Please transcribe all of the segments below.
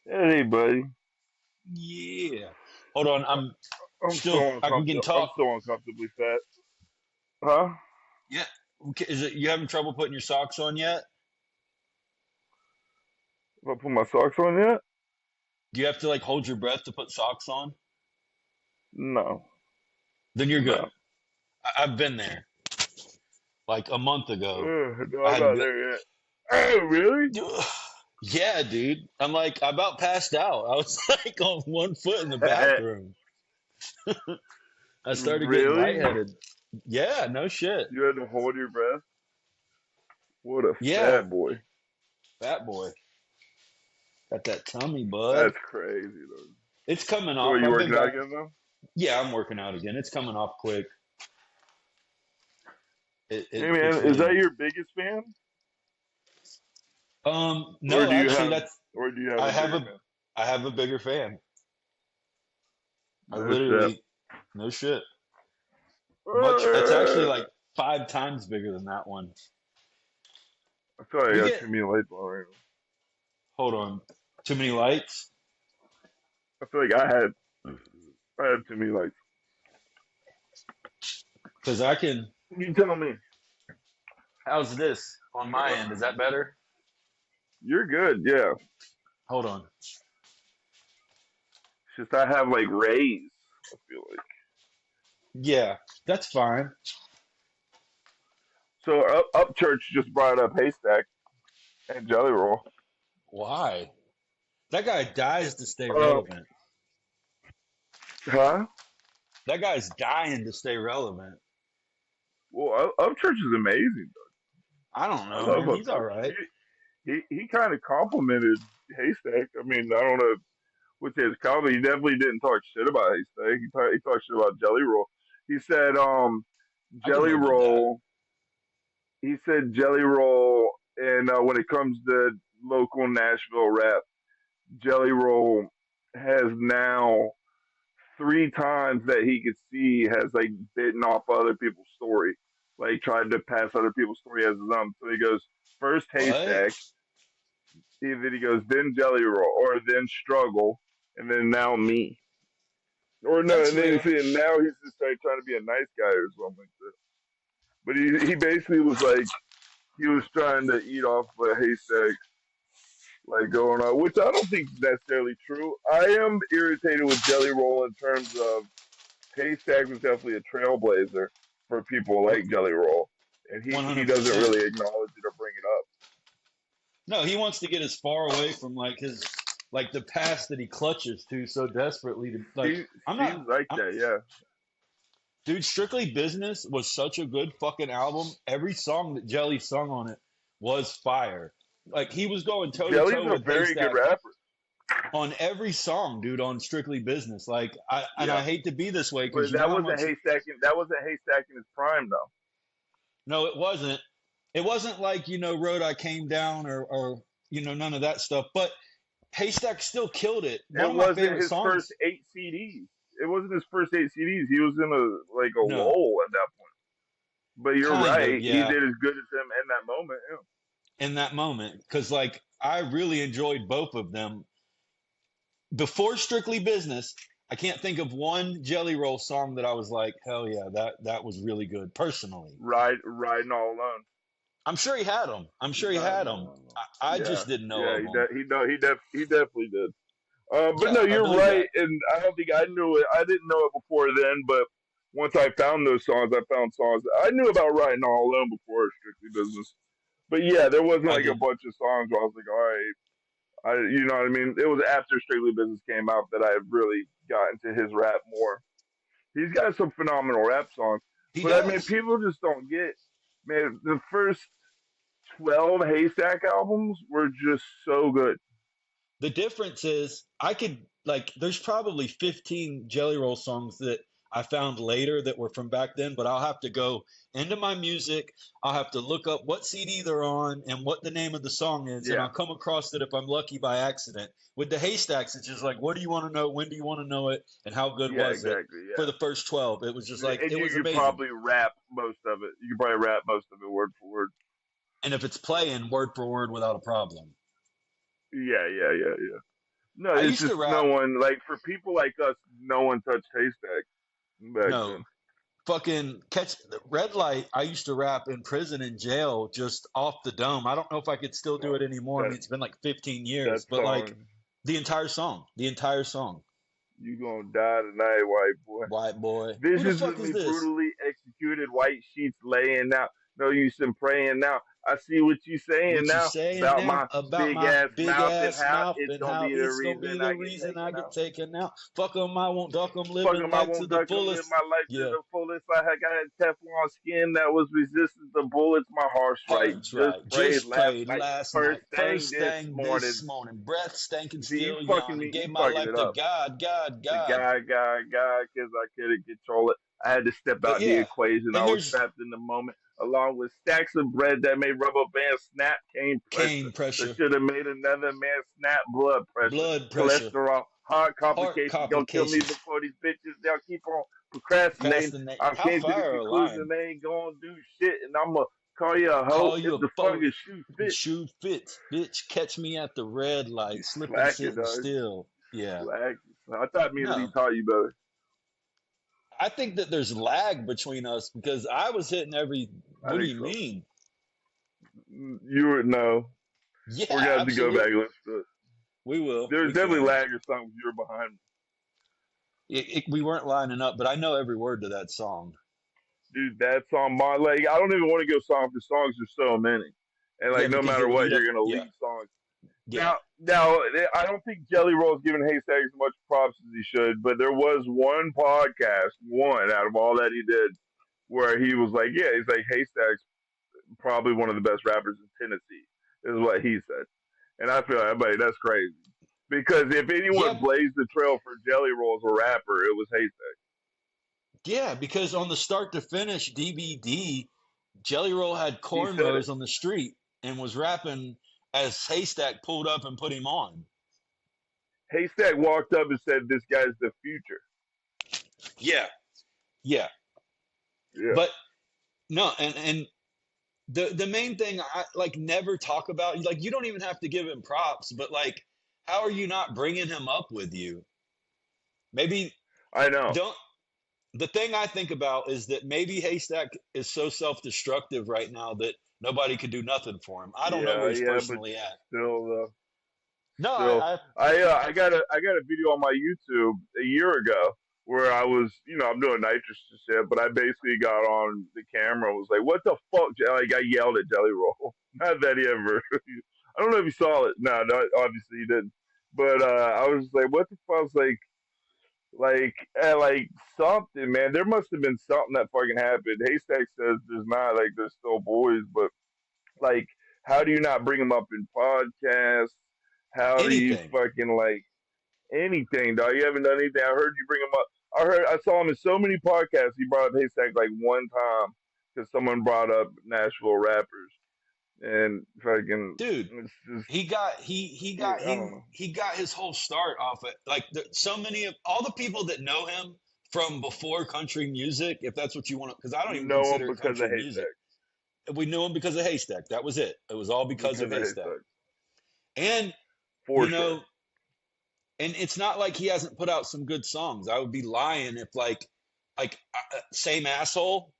Hey, buddy. Yeah. Hold on. I'm I'm still. so I can uncomfortable. I'm talk. so uncomfortably fat. Huh? Yeah. Okay, is it you having trouble putting your socks on yet? If I put my socks on yet? Do you have to like hold your breath to put socks on? No, Then you're good. no. I've been there. Like a month ago, No, I I'm had to not be. there yet. Oh, really? Yeah, dude. I about passed out. I was like on one foot in the bathroom. I started getting Really? lightheaded. Yeah, no shit. You had to hold your breath? What a Yeah, fat boy. fat boy. Got that tummy, bud. That's crazy, though. It's coming So, are off. you I've been working out back. again, though? Yeah, I'm working out again. It's coming off quick. Hey, It's man, is that really. your biggest fan? Or No, do you actually, have, that's. or do you have I a have bigger a. fan? I have a bigger fan. I No shit. literally. No shit. Much. It's actually like 5 times bigger than that one. I feel like I We got get. too many lights on right now. Hold on. Too many lights. I feel like I had too many lights. Because I can. You tell me. How's this on my end? Is that better? You're good, yeah. Hold on. It's just I have like rays. I feel like Yeah, that's fine. so. Up Church just brought up Haystack and Jelly Roll. Why? That guy dies to stay Uh, relevant. huh? That guy's dying to stay relevant. Well, Up Church is amazing. I don't I know, love man. Up He's all Church. right. He kind of complimented Haystack. I mean, I don't know which his comment. He definitely didn't talk shit about Haystack. He talked shit about Jelly Roll. He said, I can Jelly live with that. Roll. He said Jelly Roll, and when it comes to local Nashville rap, Jelly Roll has now 3 times that he could see has like bitten off other people's story, like tried to pass other people's story as his own. So he goes first What? Haystack, then he goes then Jelly Roll, or then Struggle, and then now me. Or no, That's and then real. now he's just like trying to be a nice guy or something like that. But he basically was like he was trying to eat off a haystack like going on, which I don't think is necessarily true. I am irritated with Jelly Roll in terms of Haystack was definitely a trailblazer for people like Jelly Roll, and he doesn't 100%. really acknowledge it or bring it up. No, he wants to get as far away from like his like the past that he clutches to so desperately to like I'm Seems not like I'm, that, yeah. dude, Strictly Business was such a good fucking album. Every song that Jelly sung on it was fire. Like he was going toe to Jelly's toe a with very good Haystack rapper, on every song, dude, on Strictly Business. Like I yeah. hate to be this way because But you know how much. That wasn't Haystack in his prime though. No, it wasn't. It wasn't like Road I Came Down or none of that stuff. But Haystack still killed it. One It of my wasn't favorite his first songs. 8 CDs. It wasn't his first 8 CDs. He was in a No, lull at that point. But you're kind of, right. He yeah. did as good as him in that moment. Yeah. In that moment, because like I really enjoyed both of them before Strictly Business. I can't think of one Jelly Roll song that I was like, hell yeah, that was really good personally. Riding all alone. I'm sure he had them. I'm sure he had them. I just Yeah, didn't know yeah, of them. he definitely did. But no, Yeah, I you're believe right, that. and I don't think I knew it. I didn't know it before then, but once I found those songs, I found songs I knew about Riding All Alone before Strictly Business. But yeah, there wasn't I like a did. bunch of songs where I was like, all right, you know what I mean? It was after Strictly Business came out that I really got into his rap more. He's got some phenomenal rap songs, He but I mean, does. people just don't get. Man, the first 12 Haystack albums were just so good. The difference is I could like there's probably 15 Jelly Roll songs that I found later that were from back then, but I'll have to go into my music. I'll have to look up what CD they're on and what the name of the song is, and Yeah, I'll come across it if I'm lucky by accident. With the Haystacks, it's just like, what do you want to know? When do you want to know it? And how good yeah, was it? exactly. For Yeah. the first 12, it was just like, And it you was could amazing. probably rap most of it. You could probably rap most of it word for word. And if it's playing word for word without a problem. Yeah, yeah, yeah, yeah. No, I it's used to just no rap. one like for people like us. No one touched Haystack back No, then. fucking catch red light. I used to rap in prison and jail just off the dome. I don't know if I could still do Oh, it anymore. I that mean, it's been like 15 years, that but like song, the entire song, "You Gonna Die Tonight, White Boy." white boy. Who the Visions fuck of is me this? brutally executed, white sheets laying out. No use in praying now. I see what you saying What you now saying about now my about big my ass big mouth and ass how mouth it's and gonna how be the it's gonna be reason the I get reason I taken get out. taken out? Fuck 'em, I won't duck 'em, Fuck living 'em, I life to won't the duck 'em, live fullest. my life to Yeah, the fullest. I got Teflon skin that was resistant to bullets. My heart's right. heart's Just right. prayed Just last prayed night. last night. First thing First this thing morning. this morning. Breath stankin' See, you still fucking yawning. me. You Gave my fucking life it to up. God, God, The God. guy, because I couldn't control it. I had to step But out the yeah, equation. I and was there's trapped in the moment, along with stacks of bread that made rubber bands snap. Came pressure cane that pressure, should have made another man snap. Blood pressure, blood pressure, cholesterol, heart heart complications. Gonna kill me complications, before these bitches. They'll keep on procrastinating. procrastinating. I How came to the far a conclusion line? they ain't gonna do shit, and I'ma call you a hoe Call if you a the boat. fucking shoe fits. Shoe fits, bitch. Catch me at the red light, You slipping, slacking, sitting dog. still. Yeah. Slack. I thought me and Lee No, taught you better. I think that there's lag between us because I was hitting every. I What do think you so. mean? You would know. We're Yeah, gonna have to go back absolutely. and listen to it. We will. There's We definitely can. lag or something. You were behind me, We weren't lining up, but I know every word to that song. dude. That song, my like, I don't even want to go song for songs. There's so many, and Yeah, like, no because matter you'll what, eat up. you're gonna Yeah, leave songs. yeah. Now, I don't think Jelly Roll's giving Haystack as much props as he should, but there was one podcast, one out of all that he did, where he was like, yeah, he's like Haystack's probably one of the best rappers in Tennessee, is what he said, and I feel like, buddy, that's crazy. Because if anyone Yeah, blazed the trail for Jelly Roll as a rapper, it was Haystack. yeah, because on the start to finish DVD, Jelly Roll had He said it. cornrows on the street and was rapping as Haystack pulled up and put him on. Haystack walked up and said, "This guy's the future." Yeah, yeah. Yeah, But no, and the main thing I like never talk about, like you don't even have to give him props, but like how are you not bringing him up with you? Maybe I know. don't. The thing I think about is that maybe Haystack is so self-destructive right now that nobody could do nothing for him. I don't know where Yeah, he's yeah, but personally at. still, No, still, I I got a video on my YouTube a year ago where I was, I'm doing nitrous and shit, but I basically got on the camera and was like, "What the fuck?" Like I yelled at Jelly Roll. Not that he ever. I don't know if he saw it. No, obviously he didn't. But I was like, "What the fuck?" I was like something, man. There must have been something that fucking happened. Haystack says there's not, like, there's still boys, but like, how do you not bring them up in podcasts? How do you anything. fucking like anything, dog? You haven't done anything. I heard you bring him up. I saw him in so many podcasts. He brought up Haystack like one time because someone brought up Nashville rappers and fucking Dude, it's just he yeah, got I don't know. he got his whole start off it. Like so many of all the people that know him from before country music, if that's what you want to, because I don't even Know him consider it because of country music. Haystack. We knew him because of Haystack. That was it. It was all because of Because of Haystack. Haystack, And for you sure. know, and it's not like he hasn't put out some good songs. I would be lying if same asshole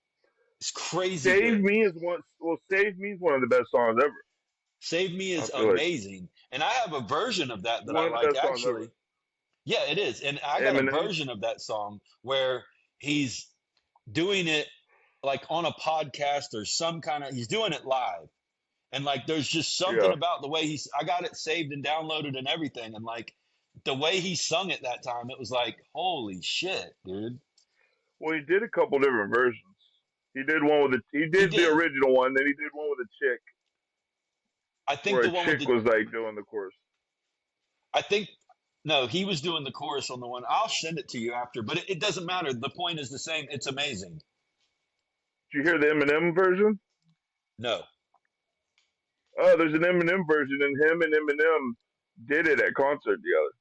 is crazy Save good. Me is one. Well, Save Me is one of the best songs ever. Save Me I is feel like amazing, and I have a version of that I one of the like best songs ever. actually. Yeah, it is. And I got a Eminem. version of that song where he's doing it like on a podcast or some kind of, he's doing it live. And like, there's just something Yeah. about the way I got it saved and downloaded and everything. And like, the way he sung it that time, it was like, holy shit, dude. Well, he did a couple different versions. He He did the did. original one, then he did one with a chick I think where the a one with chick the, was like doing the chorus. I think, no, he was doing the chorus on the one. I'll send it to you after, but it doesn't matter. The point is the same. It's amazing. Did you hear the Eminem version? No. Oh, there's an Eminem version, and him and Eminem did it at concert together.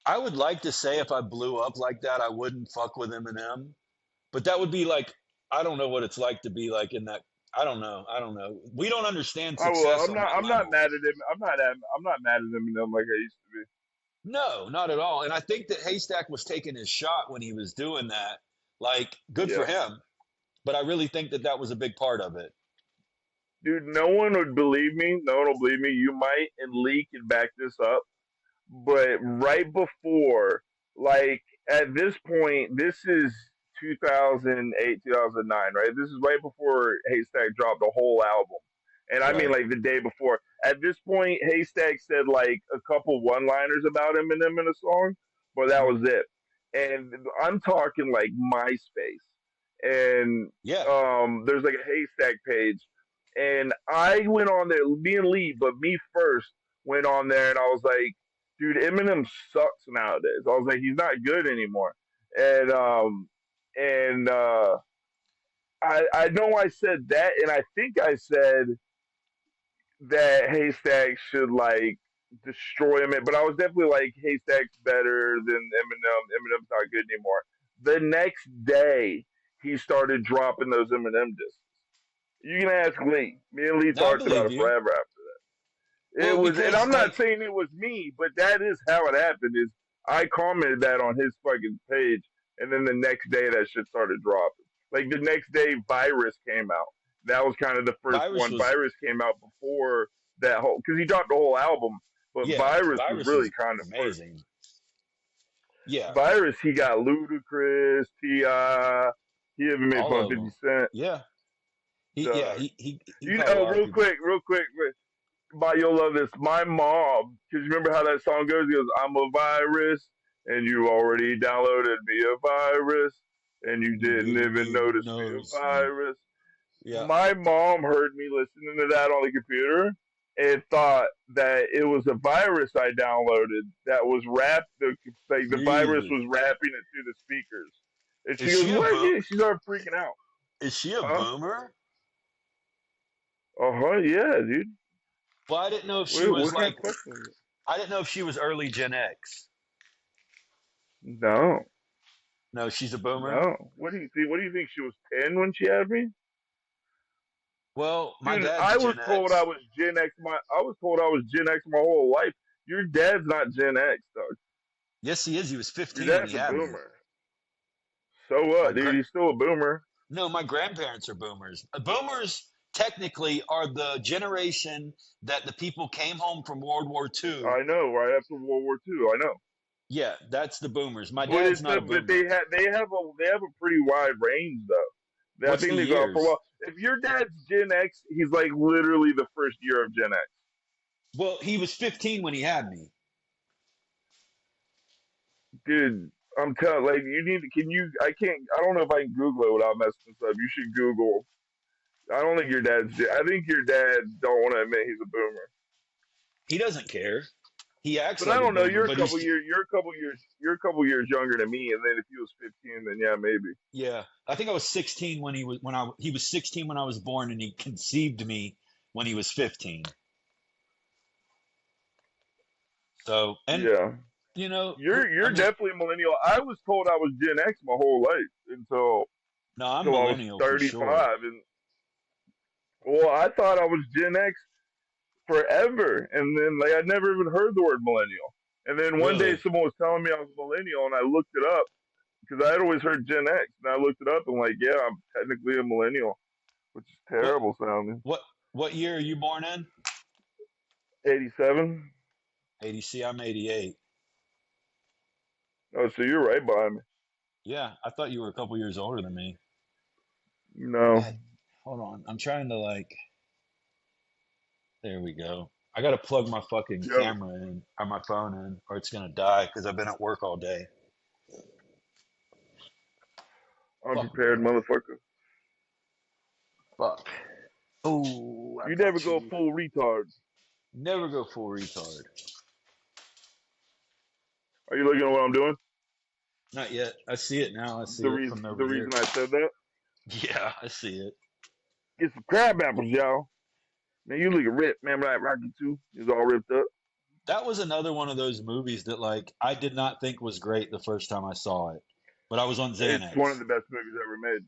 I would like to say if I blew up like that, I wouldn't fuck with Eminem. But that would be like, I don't know what it's like to be like in that. I don't know. I don't know. We don't understand Oh well, success I'm on not. that I'm not level. mad at him. I'm not mad at Eminem like I used to be. No, not at all. And I think that Haystack was taking his shot when he was doing that. Like, good for Yeah, him. But I really think that that was a big part of it. dude. No one would believe me. No one will believe me. You might, and Lee can back this up. But right before, like at this point, this is 2008, 2009, right? This is right before Haystack dropped the whole album. And I mean, Right. like the day before. At this point, Haystack said like a couple one liners about Eminem in a song, but that was Mhm. it. And I'm talking like MySpace. And Yeah. there's like a Haystack page. And I went on there, me and Lee, but me first went on there and I was like, dude, Eminem sucks nowadays. I was like, he's not good anymore. And and I know I said that, and I think I said that Haystack should like destroy him. But I was definitely like, Haystack's better than Eminem. Eminem's not good anymore. The next day, he started dropping those Eminem discs. You can ask Lee. Me and Lee No, I talked about believe it you. forever after. It Well, was, and because, I'm not like, saying it was me, but that is how it happened. Is I commented that on his fucking page, and then the next day that shit started dropping. Like the next day, Virus came out. That was kind of the first Virus one. was, Virus came out before that whole, because he dropped the whole album, but yeah, Virus was Virus really is kind of first. amazing. Yeah. Virus, he got Ludacris, Ti. He even made All fun of of 50 them. Cent. Yeah. Yeah, Dog. he You caught a know, lot of people. real quick, but you'll love this. My mom, because you remember how that song goes? He goes, "I'm a virus, and you already downloaded me a virus, and you You didn't didn't even even notice me a notice me. virus." Yeah. My mom heard me listening to that on the computer and thought that it was a virus I downloaded that was wrapped. Like the virus Really? was wrapping it through the speakers, and she Is goes, she a "What?" boom? She started freaking out. Is she a Huh? boomer? Uh huh. Yeah, dude. Well, I didn't know if she was What kind like, of question is it? I didn't know if she was early Gen X. No. No, she's a boomer. No. What do you think? What do you think? She was 10 when she had me? Well, my Dude, dad's I was Gen told I X. was Gen X. I was told I was Gen X my whole life. Your dad's not Gen X, dog. Yes, he is. He was Your 15 when he dad's a had me. boomer. So My what, dude? gra- He's still a boomer. no, my grandparents are boomers. Boomers technically are the generation that the people came home from World War II. I know. Right after World War II, I know. Yeah, that's the boomers. My But dad's it's not a but boomer. they have a pretty wide range though. I What's think the they go for a years? while. If your dad's Gen X, he's like literally the first year of Gen X. Well, he was 15 when he had me. Dude, I'm telling like you need to can you I can't I don't know if I can Google it without messing this up. You should Google. I don't think your dad's I think your dad don't want to admit he's a boomer. He doesn't care. He acts But I like a don't know, boomer, but he's you're a couple years younger than me and then if he was 15 then yeah, maybe. yeah. I think I was 16 when he was 16 when I was born, and he conceived me when he was 15. So, and Yeah. You're I'm just definitely a millennial. I was told I was Gen X my whole life no, I'm until I was millennial for sure. 35 and well, I thought I was Gen X forever, and then like I'd never even heard the word millennial. And then one day Really? someone was telling me I was millennial, and I looked it up because I had always heard Gen X, and I looked it up and like, yeah, I'm technically a millennial, which is What terrible sounding. what what year are you born in? 87. 80. See, I'm 88. Oh, so you're right behind me. Yeah, I thought you were a couple years older than me. No. God, hold on. I'm trying to like. There we go. I gotta plug my fucking Yo, camera in or my phone in, or it's gonna die because I've been at work all day. Fuck, unprepared man. motherfucker. Fuck. Oh, I You never got go you. full retard. Never go full retard. Are you looking at what I'm doing? Not yet. I see it now. I see it from The over here. reason I said that. Yeah, I see it. Get some crab apples, y'all. Man, you looking ripped, man. Like Rocky too. He's all ripped up. That was another one of those movies that like I did not think was great the first time I saw it. But I was on It's one of Xanax. the best movies ever made.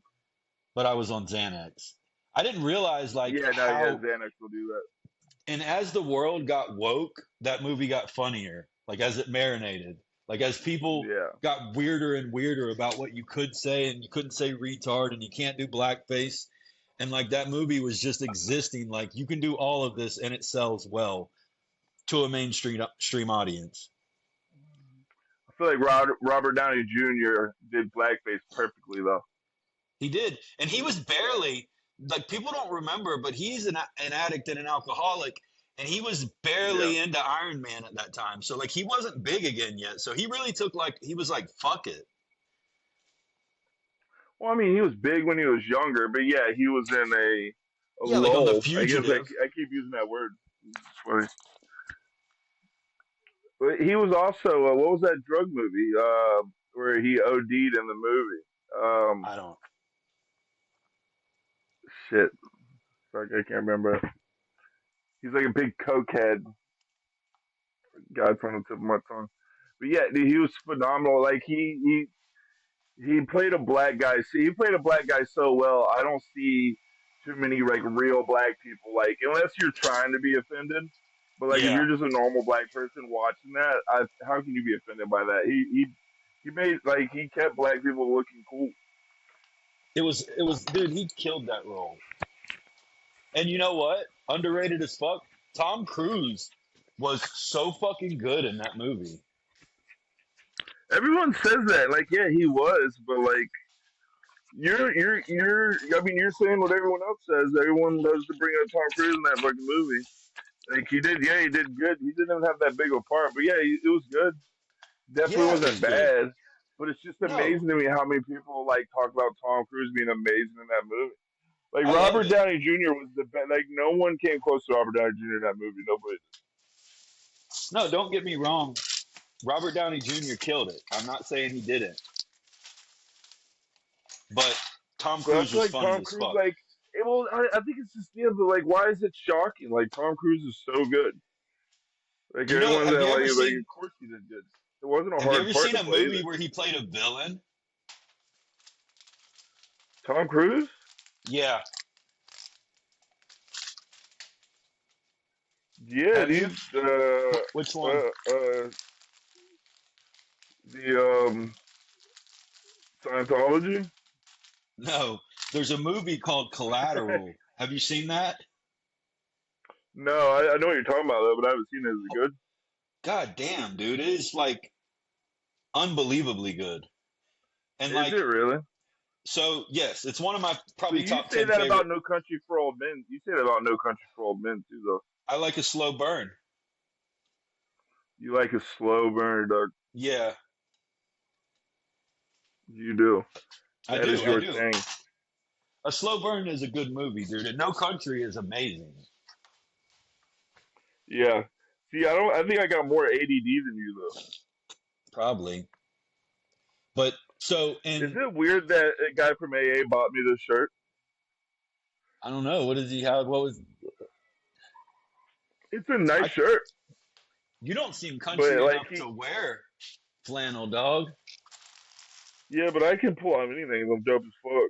But I was on Xanax. I didn't realize like Yeah, no, yeah, how, Xanax will do that. and as the world got woke, that movie got funnier. Like as it marinated, like as people Yeah. got weirder and weirder about what you could say, and you couldn't say retard, and you can't do blackface, and like that movie was just existing. Like you can do all of this, and it sells well to a mainstream stream audience. I feel like Robert Downey Jr. did blackface perfectly though. He did, and he was barely, like people don't remember, but he's an addict and an alcoholic, and he was Yeah. barely into Iron Man at that time. So like he wasn't big again yet. So he really took like he was like fuck it. Well, I mean, he was big when he was younger, but yeah, he was in a Yeah, like on The lull. I guess Fugitive. I keep using that word. It's funny. But he was also what was that drug movie where he OD'd in the movie? I don't. Shit, fuck, I can't remember. He's like a big cokehead. God, from the tip of my tongue. But yeah, dude, he was phenomenal. Like he played a black guy. See, he played a black guy so well. I don't see too many like real black people like unless you're trying to be offended. But like if Yeah, you're just a normal black person watching that, how can you be offended by that? He made like he kept black people looking cool. it was, dude. He killed that role. And you know what? Underrated as fuck. Tom Cruise was so fucking good in that movie. Everyone says that, like yeah, he was, but like you're. I mean, you're saying what everyone else says. Everyone loves to bring up Tom Cruise in that fucking movie. Like he did, yeah, he did good. He didn't even have that big of a part, but yeah, it was good. Definitely Yeah, it wasn't was good. bad, but it's just No, amazing to me how many people like talk about Tom Cruise being amazing in that movie. Like I love Robert it. Downey Jr. was the best. Like no one came close to Robert Downey Jr. in that movie. Nobody. No, don't get me wrong. Robert Downey Jr. killed it. I'm not saying he didn't, but Tom But I Cruise feel was like funny Tom as Cruise, fuck. like, well, I think it's just yeah, but like, why is it shocking? Like Tom Cruise is so good. Like You know, everyone's have you ever like, seen of course he did good. It wasn't a have you hard ever part seen to a play movie either. where he played a villain? Tom Cruise, Yeah. yeah, Have you? dude. Which one? The Scientology. No. There's a movie called Collateral. Have you seen that? No, I know what you're talking about though, but I haven't seen it. Is it good? God damn, dude. It is like unbelievably good. And Is it like, really? so yes, it's one of my But probably you top say 10 that favorite. about No Country for Old Men. You say that about No Country for Old Men too, though. I like a slow burn. You like a slow burn, dog. Yeah, You do. I That is do. I your do. thing. A slow burn is a good movie, dude. And No Country is amazing. Yeah. See, I don't. I think I got more ADD than you though. Probably. But so, Is and it weird that a guy from AA bought me this shirt? I don't know. What does he have? What was, It's a nice I, shirt, you don't seem but country like enough to wear flannel, dog. yeah, but I can pull out anything. I'm dope as fuck.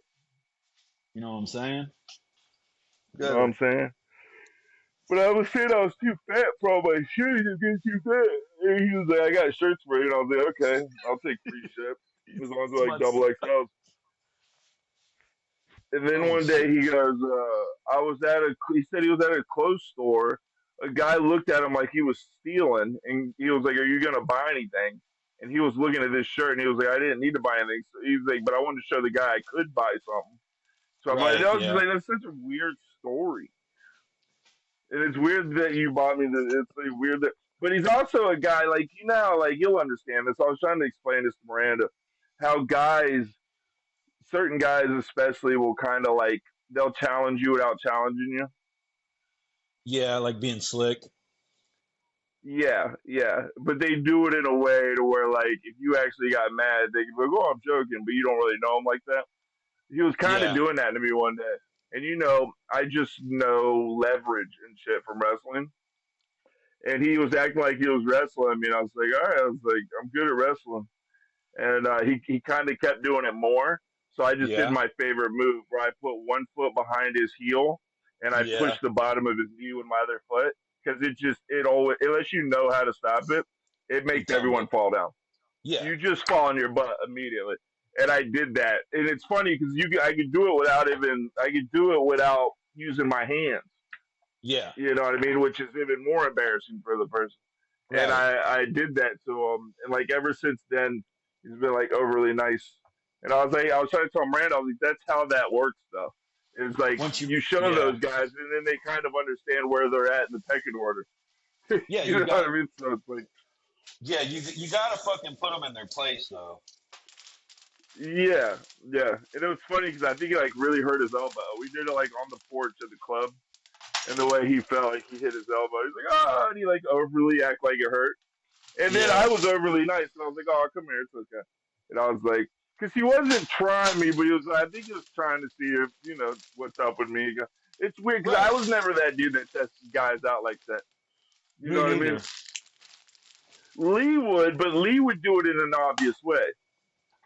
You know what I'm saying? You know what Good. I'm saying? But I was saying I was too fat for all my shoes. I'm getting too fat. And he was like, I got shirts for you. And I was like, okay, I'll take free ship as long as they're like Somebody, double XL. And then oh one day shit. he goes, he said he was at a clothes store. A guy looked at him like he was stealing, and he was like, "Are you gonna buy anything?" And he was looking at this shirt, and he was like, "I didn't need to buy anything." So he's like, "But I wanted to show the guy I could buy something." So I'm like, Right. "I was just Yeah. like, that's such a weird story." And it's weird that you bought me the. It's like weird that, but he's also a guy like you know, like you'll understand this. I was trying to explain this to Miranda, how guys, certain guys especially, will kind of like they'll challenge you without challenging you. Yeah. Like being slick. Yeah, yeah, but they do it in a way to where like if you actually got mad, they can be like, "Oh, I'm joking," but you don't really know him like that. He was kind of Yeah. doing that to me one day, and you know, I just know leverage and shit from wrestling. And he was acting like he was wrestling me, and I was like, all right, I was like, I'm good at wrestling, and he kind of kept doing it more. So I just did Yeah. my favorite move where I put one foot behind his heel and I Yeah. pushed the bottom of his knee with my other foot because it always, unless you know how to stop it, it You makes everyone tumble. fall down. Yeah. You just fall on your butt immediately. And I did that, and it's funny because I could do it without using my hands. Yeah. You know what I mean? Which is even more embarrassing for the person. And Right. I did that to him, and like ever since then, he's been like overly nice. And I was trying to tell Miranda, I was like, that's how that works, though. It's like Once you, you show yeah. those guys, and then they kind of understand where they're at in the pecking order. Yeah, You you know what got, I mean? So it's like, yeah, you got to fucking put them in their place, though. yeah, yeah. And it was funny because I think he like really hurt his elbow. We did it like on the porch of the club, and the way he fell, like he hit his elbow. He's like, oh, and he like overly act like it hurt. And then Yeah. I was overly nice, and I was like, oh, come here, it's okay. And I was like, because he wasn't trying me, but I think he was trying to see if, what's up with me. It's weird because I Right. was never that dude that tested guys out like that. You Me know what I neither. mean? Lee would, but Lee would do it in an obvious way.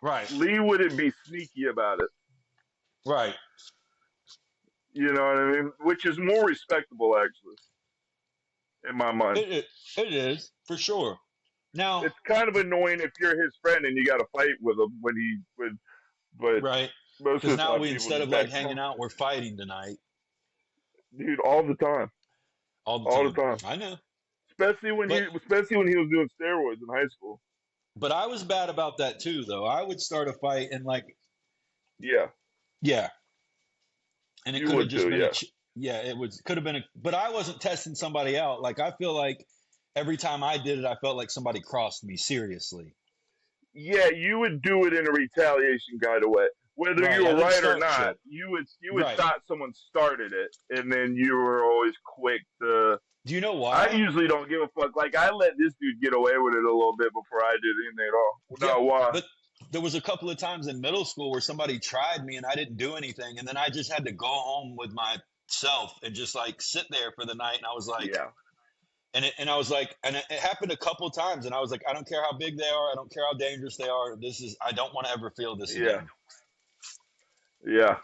Right. Lee wouldn't be sneaky about it. Right. You know what I mean? Which is more respectable, actually, in my mind. It is for sure. Now, It's kind of annoying if you're his friend and you got to fight with him but right? most Because of the now time we people instead just of like back hanging off. out, we're fighting tonight Dude, all the time, all the all the time. time. I know, but Especially when he was doing steroids in high school. I was bad about that too, though. I would start a fight and like, Yeah, yeah, and it you could have would just too. been a, Yeah, yeah, it was could have been a, but I wasn't testing somebody out. Like I feel like every time I did it, I felt like somebody crossed me seriously. yeah, you would do it in a retaliation kind of way. Whether Right. you I were didn't right or start not, shit. you would Right. thought someone started it, and then you were always quick to. Do you know I why? usually don't give a fuck. Like I let this dude get away with it a little bit before I did anything at all. Yeah, No, why? but there was a couple of times in middle school where somebody tried me and I didn't do anything, and then I just had to go home with myself and just like sit there for the night. And I was like, Yeah, and I was like, and it happened a couple of times, and I was like, I don't care how big they are, I don't care how dangerous they are. I don't want to ever feel this yeah, again. yeah.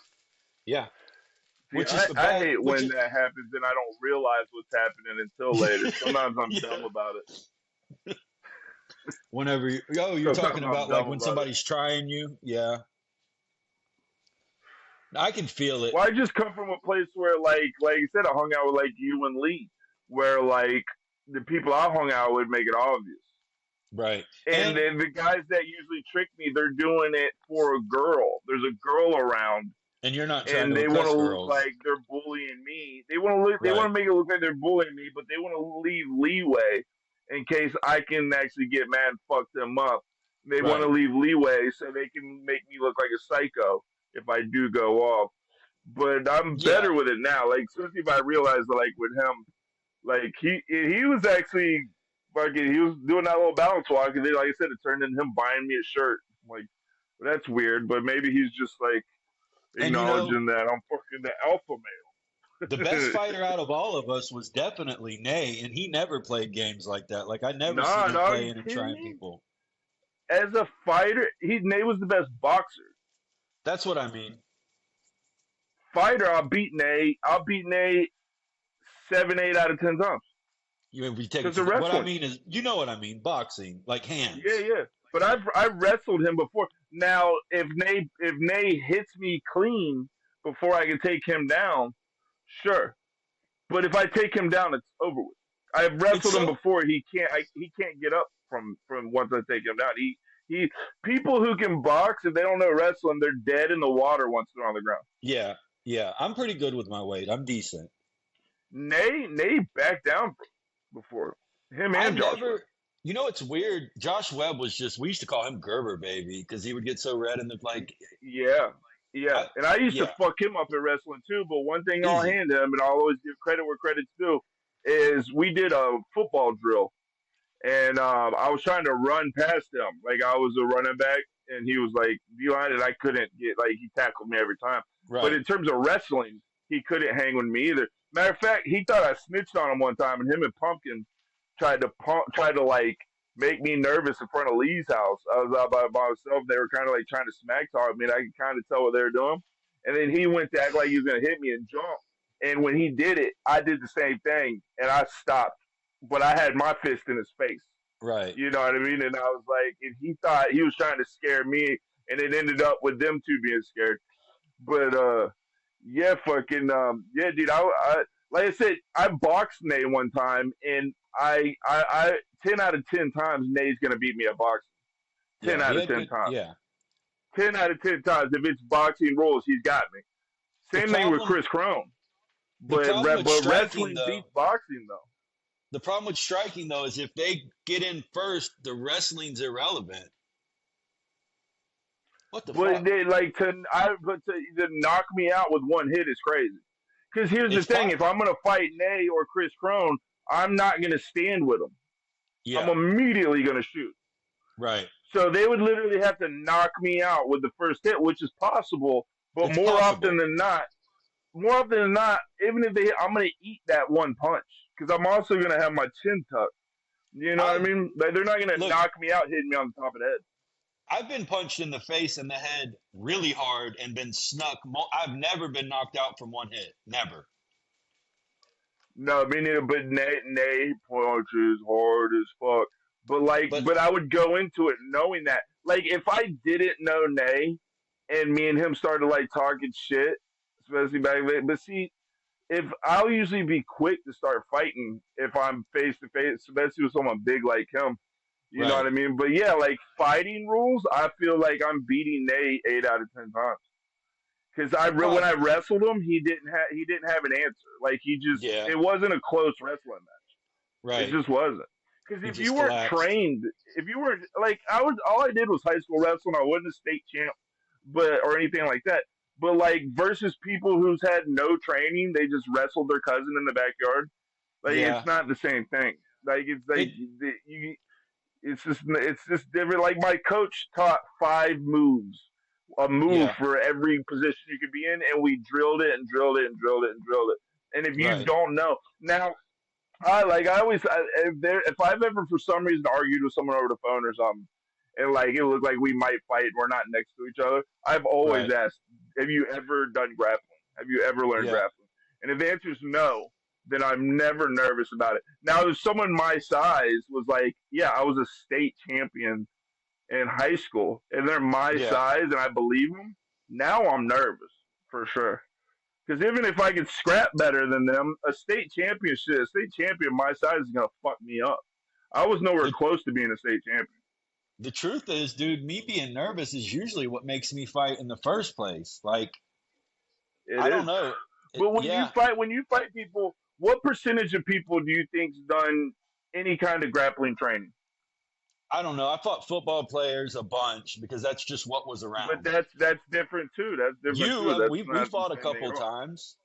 Yeah, See, which is the I bad, hate which when is that happens and I don't realize what's happening until later. Sometimes I'm yeah. dumb about it. Whenever you're talking Sometimes I'm about like dumb when about it. somebody's trying you, yeah, I can feel it. Well, I just come from a place where, like you said, I hung out with like you and Lee, where like the people I hung out with make it obvious. Right, And and then the guys that usually trick me, they're doing it for a girl. There's a girl around, you're not trying and to they want impress to look girls. like they're bullying me. They want to look. They want Right, to make it look like they're bullying me, but they want to leave leeway in case I can actually get mad and fuck them up. They want to right. leave leeway so they can make me look like a psycho if I do go off. But I'm Yeah, better with it now. Like, especially if I realize that, like with him, like he was actually fucking. He was doing that little balance walk, and then, like I said, it turned into him buying me a shirt. I'm like, well, that's weird, but maybe he's just like and you know, acknowledging that I'm fucking the alpha the best male. fighter out of all of us was definitely Nay, and he never played games like that. Like I never seen Nah, him dog, you playing and kidding trying me? people. As a fighter, Nate was the best boxer. That's what I mean. Fighter, I'll beat Nate. I'll beat Nate 7, 8 out of 10 times. You we take it Because to of what I wrestling. mean is, you know what I mean, boxing, like Yeah, hands. yeah. But I've wrestled him before. Now, if Nate hits me clean before I can take him down, sure. But if I take him down, it's over with. I've It's wrestled him so before. He can't get up from once I take him down. He people who can box if they don't know wrestling, they're dead in the water once they're on the ground. yeah, yeah. I'm pretty good with my weight. I'm decent. Nate backed down before him I and Josh Webb. never. You know, it's weird. Josh Webb was just. We used to call him Gerber baby because he would get so red in the like. Yeah, yeah. I, And I used to yeah, fuck him up at wrestling too. But one thing I'll easy. hand him, and I'll always give credit where credit's due, is we did a football drill, and I was trying to run past him, like I was a running back, and he was like behind, and I couldn't get like he tackled me every time. But Right. in terms of wrestling, he couldn't hang with me either. Matter of fact, he thought I snitched on him one time, and him and Pumpkin tried to like make me nervous in front of Lee's house. I was out by myself. They were kind of like trying to smack talk me, and I could kind of tell what they were doing. And then he went to act like he was gonna hit me and jump. And when he did it, I did the same thing, and I stopped. But I had my fist in his face. Right. You know what I mean? And I was like, and he thought he was trying to scare me, and it ended up with them two being scared. But yeah, fucking yeah, dude. I like I said, I boxed Nate one time, and I 10 out of 10 times Nate's gonna beat me at boxing. Ten Yeah. out of ten times. Yeah. 10 out of 10 times. If it's boxing rules, he's got me. The Same thing with problem Chris Crone. the problem with But striking wrestling though, beats boxing though. the problem with striking though is if they get in first, the wrestling's irrelevant. What the But fuck? they like to knock me out with one hit is crazy. Because here's the It's thing: pop. if I'm gonna fight Nay or Chris Crone, I'm not gonna stand with them. I'm Yeah. immediately gonna shoot. Right. So they would literally have to knock me out with the first hit, which is possible. But It's possible. more often than not, even if they hit, I'm gonna eat that one punch because I'm also gonna have my chin tucked. You know what I I mean? Like they're not gonna look. knock me out, hitting me on the top of the head. I've been punched in the face and the head really hard and been snuck. I've never been knocked out from one hit. Never. No, me neither. But Nay punches hard as fuck. But But I would go into it knowing that, like, if I didn't know Nay, and me and him started like talking shit, especially back then. But see, if I'll usually be quick to start fighting if I'm face to face, especially with someone big like him. You know what right. I mean? But yeah, like fighting rules, I feel like I'm beating Nay 8 out of 10 times. Because The when I problem. wrestled him, he didn't have an answer. Like Yeah. it wasn't a close wrestling match. It Right. just wasn't. Because He if you just weren't collapsed. trained, if you weren't like I was, all I did was high school wrestling. I wasn't a state champ, but or anything like that. But like versus people who's had no training, they just wrestled their cousin in the backyard. Like it's Yeah. not the same thing. Like it's like It. you, it's just different. Like my coach taught 5 moves, a move Yeah. for every position you could be in, and we drilled it and drilled it and drilled it and drilled it. And if you Right. don't know now, I always if I've ever for some reason argued with someone over the phone or something, and like it looked like we might fight, and we're not next to each other. I've always Right. asked, "Have you ever done grappling? Have you ever learned Yeah. grappling?" And if the answer is no, then I'm never nervous about it. Now, if someone my size was like, "Yeah, I was a state champion in high school," and they're my Yeah. size, and I believe them, now I'm nervous for sure. Because even if I could scrap better than them, a state champion my size is gonna fuck me up. I was nowhere The close to being a state champion. the truth is, dude, me being nervous is usually what makes me fight in the first place. Like, It I don't is. know. But Yeah. when you fight people, what percentage of people do you think's done any kind of grappling training? I don't know. I fought football players a bunch because that's just what was But around. that's different too. That's different You, too. That's we not the fought a same thing couple at all. times.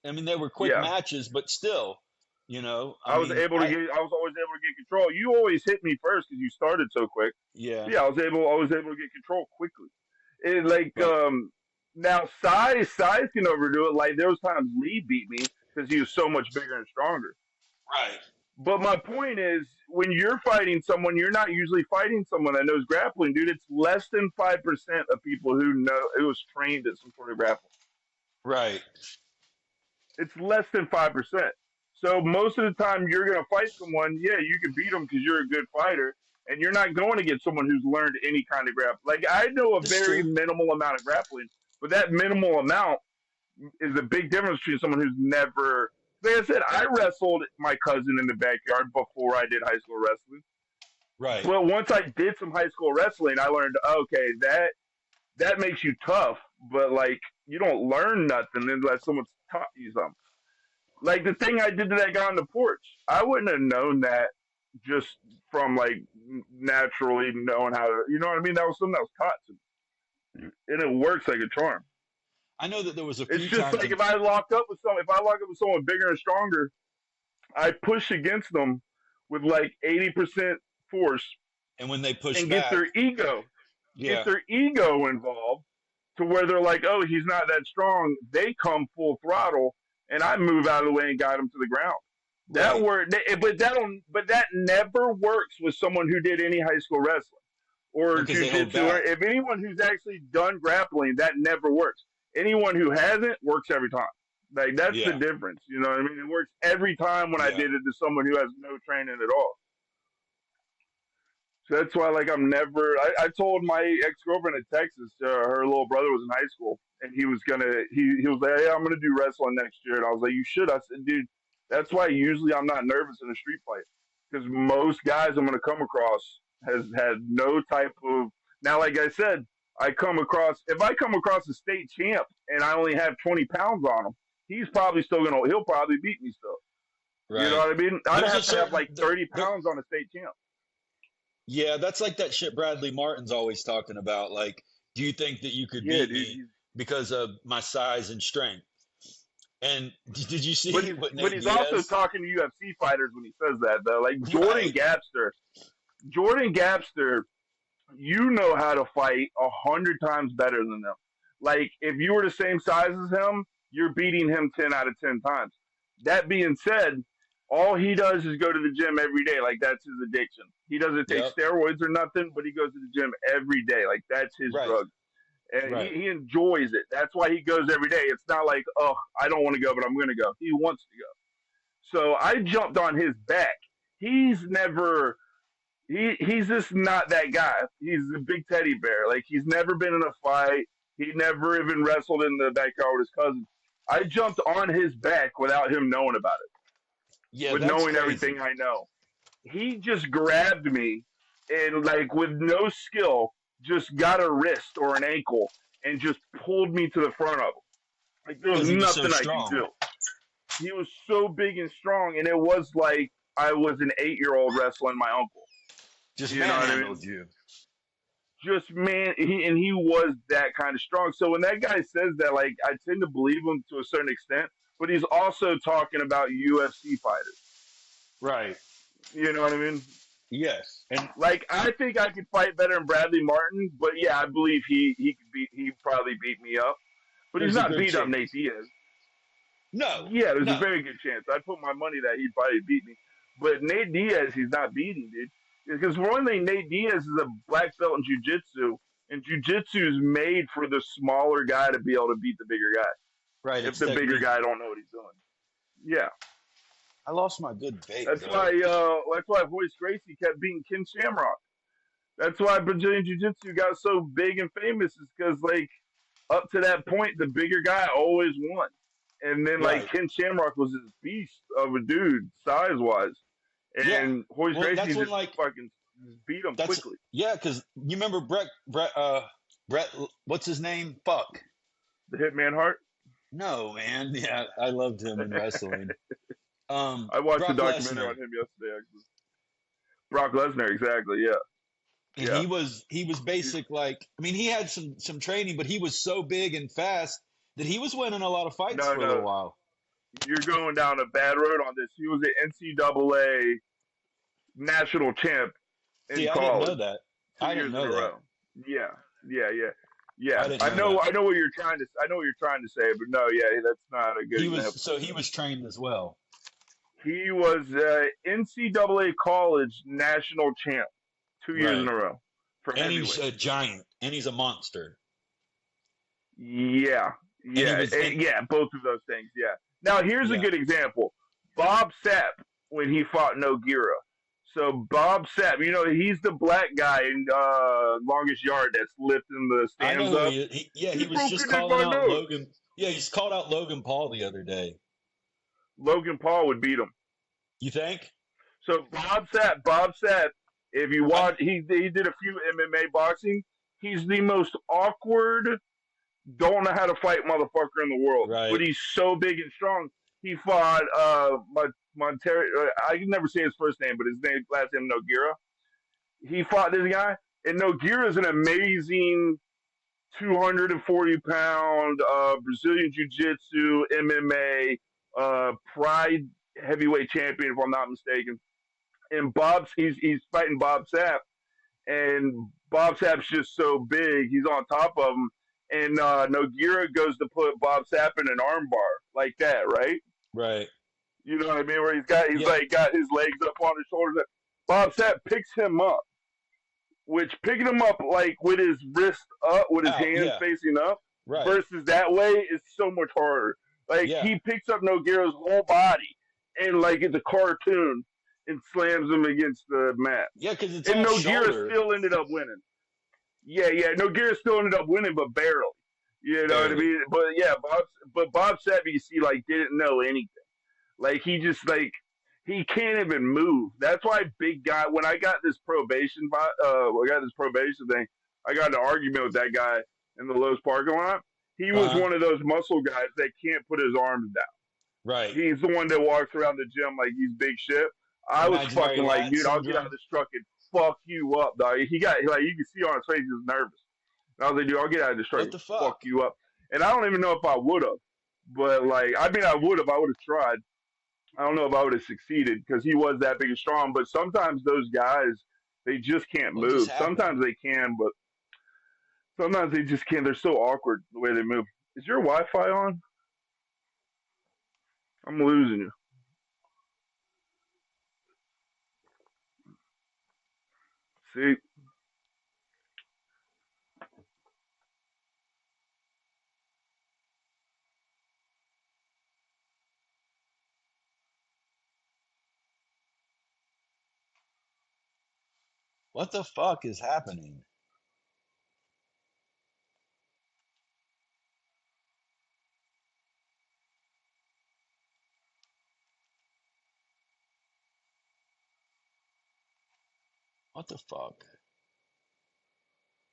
I mean, they were quick Yeah. matches, but still, you know. I I was mean, able to get. I was always able to get control. You always hit me first because you started so quick. yeah, Yeah, I was able to get control quickly. It like but now size can overdo it. Like there was times Lee beat me because he was so much bigger and stronger. right. But my point is, when you're fighting someone, you're not usually fighting someone that knows grappling, dude. It's less than 5% of people who was trained at some sort of grappling. Right. It's less than 5%. So most of the time, you're gonna fight someone. Yeah, you can beat them because you're a good fighter, and you're not going to get someone who's learned any kind of grappling. Like I know a That's very true. minimal amount of grappling, but that minimal amount is a big difference between someone who's never. Like I said, I wrestled my cousin in the backyard before I did high school wrestling. Right. But once I did some high school wrestling, I learned okay that makes you tough, but like you don't learn nothing unless someone's taught you something. Like the thing I did to that guy on the porch, I wouldn't have known that just from like naturally knowing how to. You know what I mean? That was something that was taught to me, and it works like a charm. I know that there was a It's few just times like in, if I lock up with someone bigger and stronger, I push against them with like 80% force and when they push and back, get yeah, their ego involved to where they're like, oh, he's not that strong. They come full throttle, and I move out of the way and got him to the ground. That Right. word, but that never works with someone who did any high school wrestling or Because they hold jujitsu, or back. if anyone who's actually done grappling, that never works. Anyone who hasn't works every time. Like that's the Yeah. difference. You know what I mean? It works every time when I Yeah. did it to someone who has no training at all. So that's why, like, I'm never. I told my ex girlfriend in Texas, her little brother was in high school, and he was gonna. He was like, "Hey, I'm gonna do wrestling next year," and I was like, "You should." I said, "Dude, that's why usually I'm not nervous in a street fight because most guys I'm gonna come across has had no type of. Now, like I said, I come across if I come across a state champ and I only have 20 pounds on him, he's probably still gonna. He'll probably beat me still. You know Right. what I mean? I'd There's a have to have certain like 30 there, pounds on a state champ. yeah, that's like that shit Bradley Martin's always talking about. Like, do you think that you could Yeah, beat dude. me because of my size and strength? And did you But see he's what but Nate he's also Diaz? talking to UFC fighters when he says that though. Like Right. Jordan Gapster, you know how to fight 100 times better than them. Like if you were the same size as him, you're beating him 10 out of 10 times. That being said, all he does is go to the gym every day. Like that's his addiction. He doesn't take Yep. steroids or nothing, but he goes to the gym every day. Like that's his Right. drug. And Right. he enjoys it. That's why he goes every day. It's not like, oh, I don't want to go, but I'm going to go. He wants to go. So I jumped on his back. He's never he's just not that guy. He's a big teddy bear. Like he's never been in a fight. He never even wrestled in the backyard with his cousin. I jumped on his back without him knowing about it, Yeah, with that's knowing crazy. everything I know. He just grabbed me and like with no skill, just got a wrist or an ankle and just pulled me to the front of him. Like there was Because he was so nothing I could strong. do. He was so big and strong, and it was like I was an 8-year-old wrestling my uncle. Just You know what I mean? manhandled you. Just man, he was that kind of strong. So when that guy says that, like I tend to believe him to a certain extent, but he's also talking about UFC fighters. Right. You know what I mean? Yes. And Like I think I could fight better than Bradley Martin, but yeah, I believe he probably beat me up. But he's there's a not good beat up chance. Nate Diaz. No. Yeah, there's a No. very good chance. I'd put my money that he'd probably beat me. But Nate Diaz, he's not beating, dude. Because for one thing, Nate Diaz is a black belt in jiu-jitsu, and jiu-jitsu is made for the smaller guy to be able to beat the bigger guy. Right. If It's the bigger technique. guy don't know what he's doing. Yeah, I lost my good bait. that's though. why Royce Gracie kept beating Ken Shamrock. That's why Brazilian Jiu-Jitsu got so big and famous, is because like up to that point, the bigger guy always won. And then like Right. Ken Shamrock was this beast of a dude size wise, Yeah. and Royce Well, Gracie that's when just like fucking just beat him that's quickly. yeah, because you remember Brett, what's his name? Fuck. The Hitman Hart. No, man. Yeah, I loved him in wrestling. I watched a Brock documentary Lesnar. on him yesterday. Actually, Brock Lesnar, exactly. Yeah, And yeah. he was basic like I mean he had some training, but he was so big and fast that he was winning a lot of fights No, for a little no, while. you're going down a bad road on this. He was an NCAA national champ in See, I didn't know college that. 2 I years didn't in a know that. row. Yeah, yeah, yeah, I yeah. didn't I know know, that. I know what you're trying to, I know what you're trying to say, but no, yeah, that's not a good example. He was trained as well. He was NCAA college national champ 2 years in Right. a row for And he's heavyweight. a giant and he's a monster. Yeah, And he yeah, was yeah. Both of those things. Yeah. Now here's a yeah. good example. Bob Sapp when he fought Nogueira. So Bob Sapp, you know, he's the black guy in Longest Yard that's lifting the I know stands who up. he is. Yeah, he He's was just broken in calling my out nose. Logan. Yeah, he's called out Logan Paul the other day. Logan Paul would beat him. You think? So Bob Sapp, if you watch, he did a few MMA boxing. He's the most awkward, don't know how to fight motherfucker in the world. Right. But he's so big and strong. He fought Montero. I can never say his first name, but his last name Nogueira. He fought this guy, and Nogueira is an amazing 240-pound Brazilian Jiu-Jitsu, MMA, Pride heavyweight champion, if I'm not mistaken. And he's fighting Bob Sapp, and Bob Sapp's just so big, he's on top of him. And Nogueira goes to put Bob Sapp in an armbar like that, right? Right. You know what I mean? Where he's Yeah. like got his legs up on his shoulders. Bob Sapp picks him up, which picking him up like with his wrist up, with his Out. hands Yeah. facing up, Right. versus that way is so much harder. Like Yeah. he picks up Nogueira's whole body and like it's a cartoon and slams him against the mat. Yeah, because it's And all Nogueira shoulder. still ended up winning. Yeah, yeah. Nogueira still ended up winning, but barely. You know what I Barely. mean? But yeah, Bob Sapp, you see, like didn't know anything. Like he just like he can't even move. That's why big guy. When I got this probation, I got this probation thing. I got in an argument with that guy in the Lowe's parking lot. He Uh was huh. one of those muscle guys that can't put his arms down. Right. He's the one that walks around the gym like he's big shit. I was Imaginary fucking like, lat dude, I'll get out syndrome. of this truck and fuck you up, dog. He got like you can see on his face he was nervous. And I was like, dude, I'll get out of this truck What and the fuck fuck? you up. And I don't even know if I would have, but like, I mean, I would have. I would have tried. I don't know if I would have succeeded because he was that big and strong. But sometimes those guys, they just can't What just move. happened? Sometimes they can, but sometimes they just can't. They're so awkward the way they move. Is your Wi-Fi on? I'm losing you. See, What the fuck is happening? What the fuck?